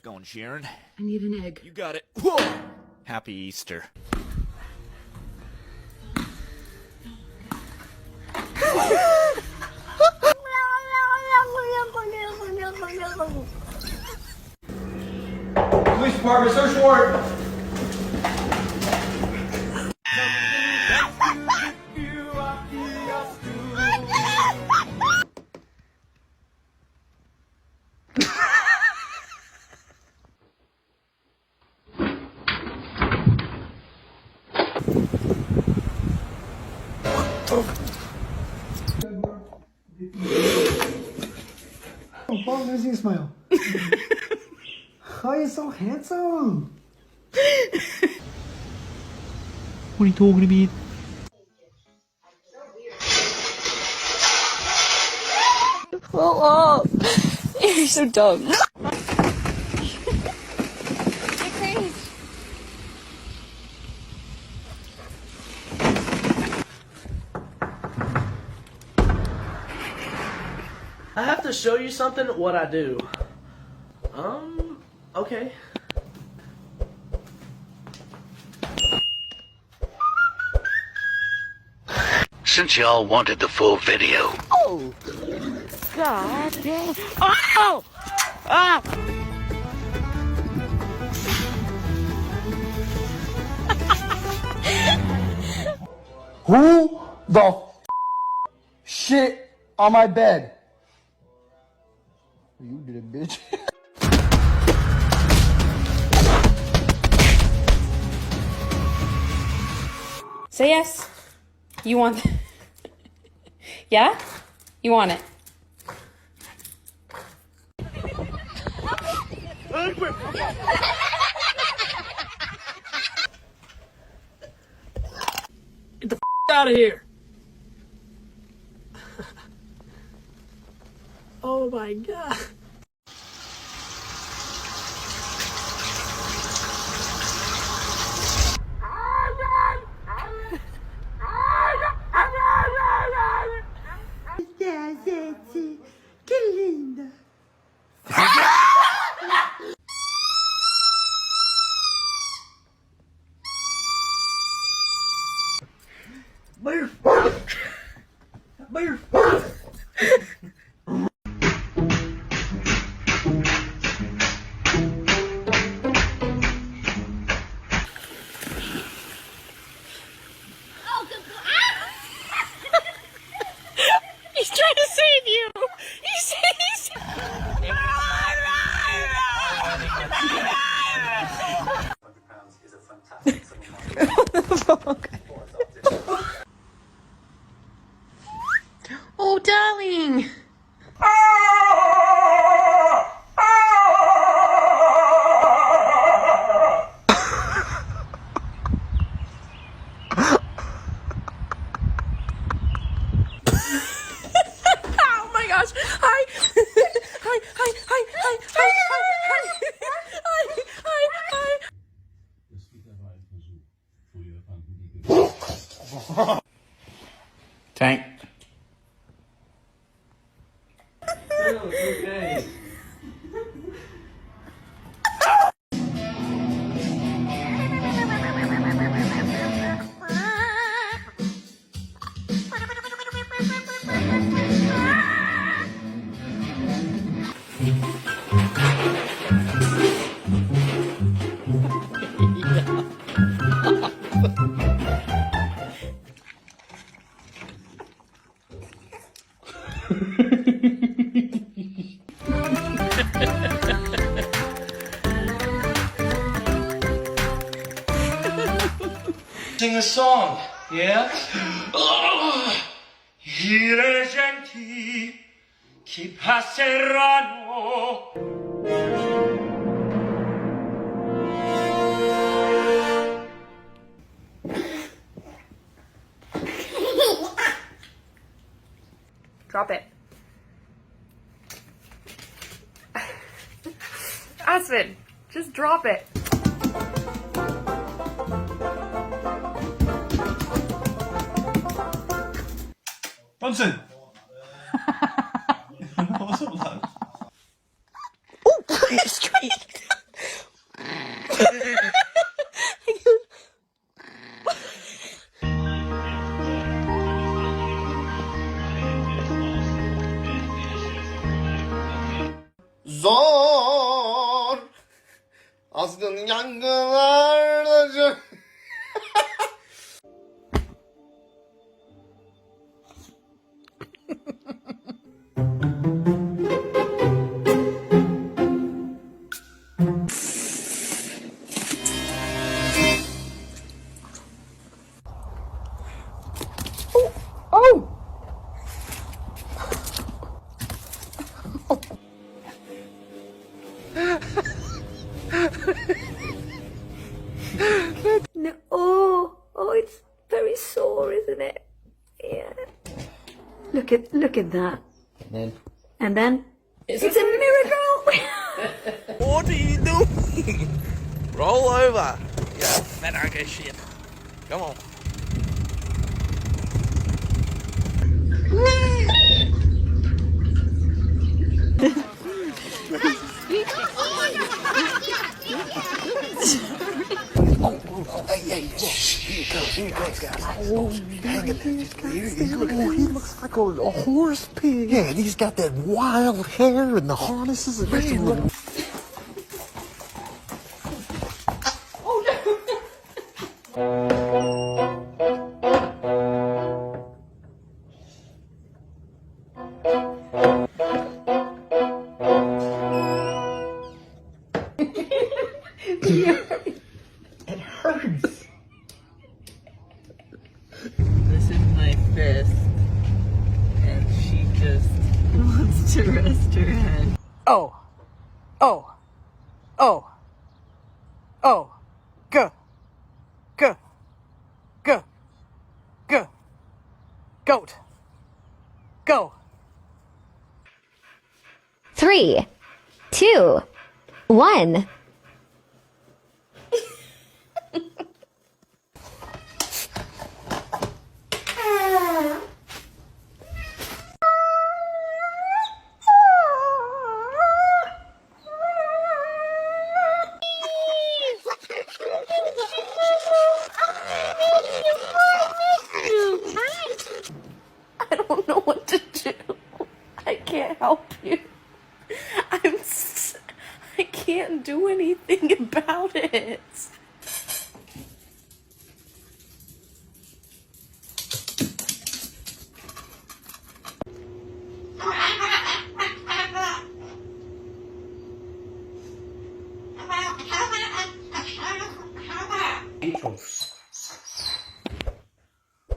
going, Sharon? I need an egg. You got it. Whoa! Happy Easter. Police department, search warrant. Oh, Paul, there's your smile. Oh, you're so handsome. What are you talking about? Grow up! You're so dumb. You're crazy. I have to show you something, what I do. Okay. Since y'all wanted the full video. Oh! God dang. Oh! Ah! Who the shit on my bed? You did it, bitch. Say yes. You want yeah? You want it. Get the out of here. Oh my god. Gente, que linda. Bear. Bear. He's trying to save you. He's Oh, darling. Oh my gosh. Hi. Hi, hi, hi, hi, hi, hi, hi, hi, hi. Tank. Okay. Sing a song, yeah? I reggenti chi passeranno. Drop it. Aspen, just drop it. Bunsen! What's up, lad? Oh, straight. 死等两个儿的这。No, oh, it's very sore, isn't it? Yeah. Look at that. And then it's a miracle. What are you doing? Roll over. You fat hunk of shit. Come on. He looks like a horse pig. Yeah, and he's got that wild hair and the harnesses and everything. It hurts. This is my fist, and she just wants to rest her head. Oh. Oh. Oh. Oh. Go. Go. Go. Go. Goat. Go. 3, 2, 1. I don't know what to do. I can't help you. I can't do anything about it.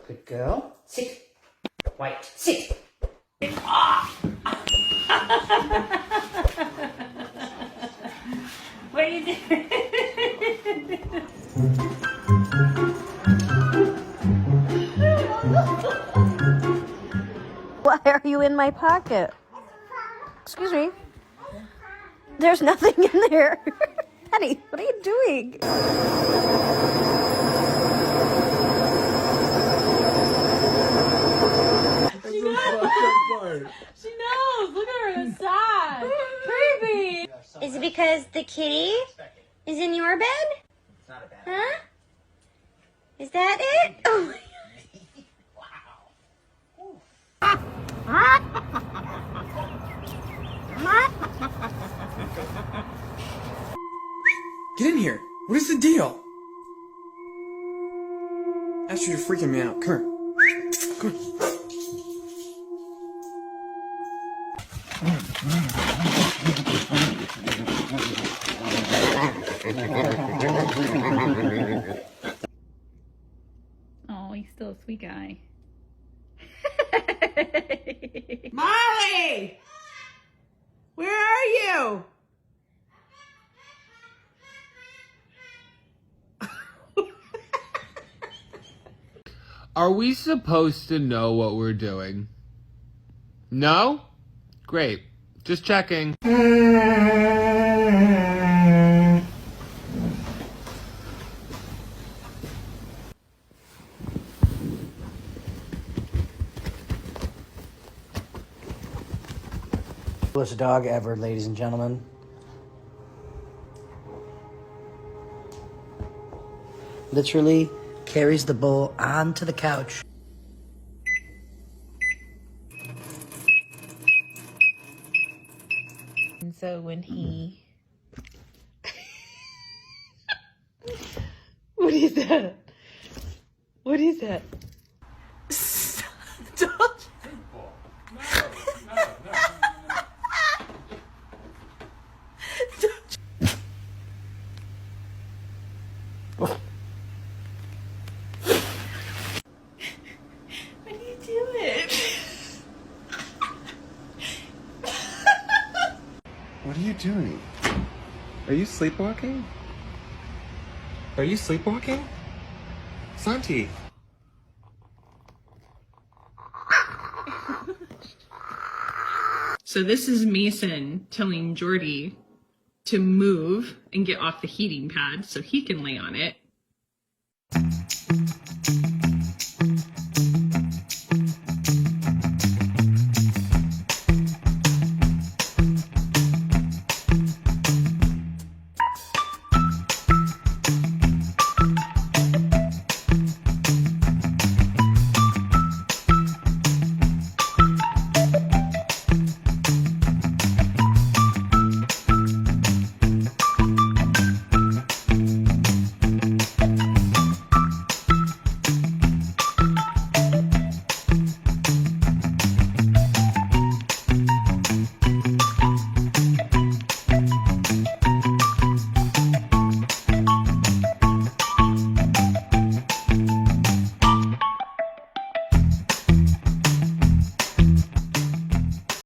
Good girl. Sit. Wait. Sit. What are you doing? Why are you in my pocket? Excuse me. There's nothing in there. Penny, what are you doing? She knows. Look at her inside. Creepy. Is it because the kitty is in your bed? It's not a bad. Huh? Is that it? Oh. Get in here. What is the deal? Astrid, you're freaking me out. Come here. Come here. Oh, he's still a sweet guy. Molly! Where are you? Are we supposed to know what we're doing? No? Great. Just checking. Coolest dog ever, ladies and gentlemen. Literally carries the bowl onto the couch. And so when he that? What is that? Don't. What are you doing? What are you doing? Are you sleepwalking? Are you sleepwalking? Santi. So this is Mason telling Jordy to move and get off the heating pad so he can lay on it.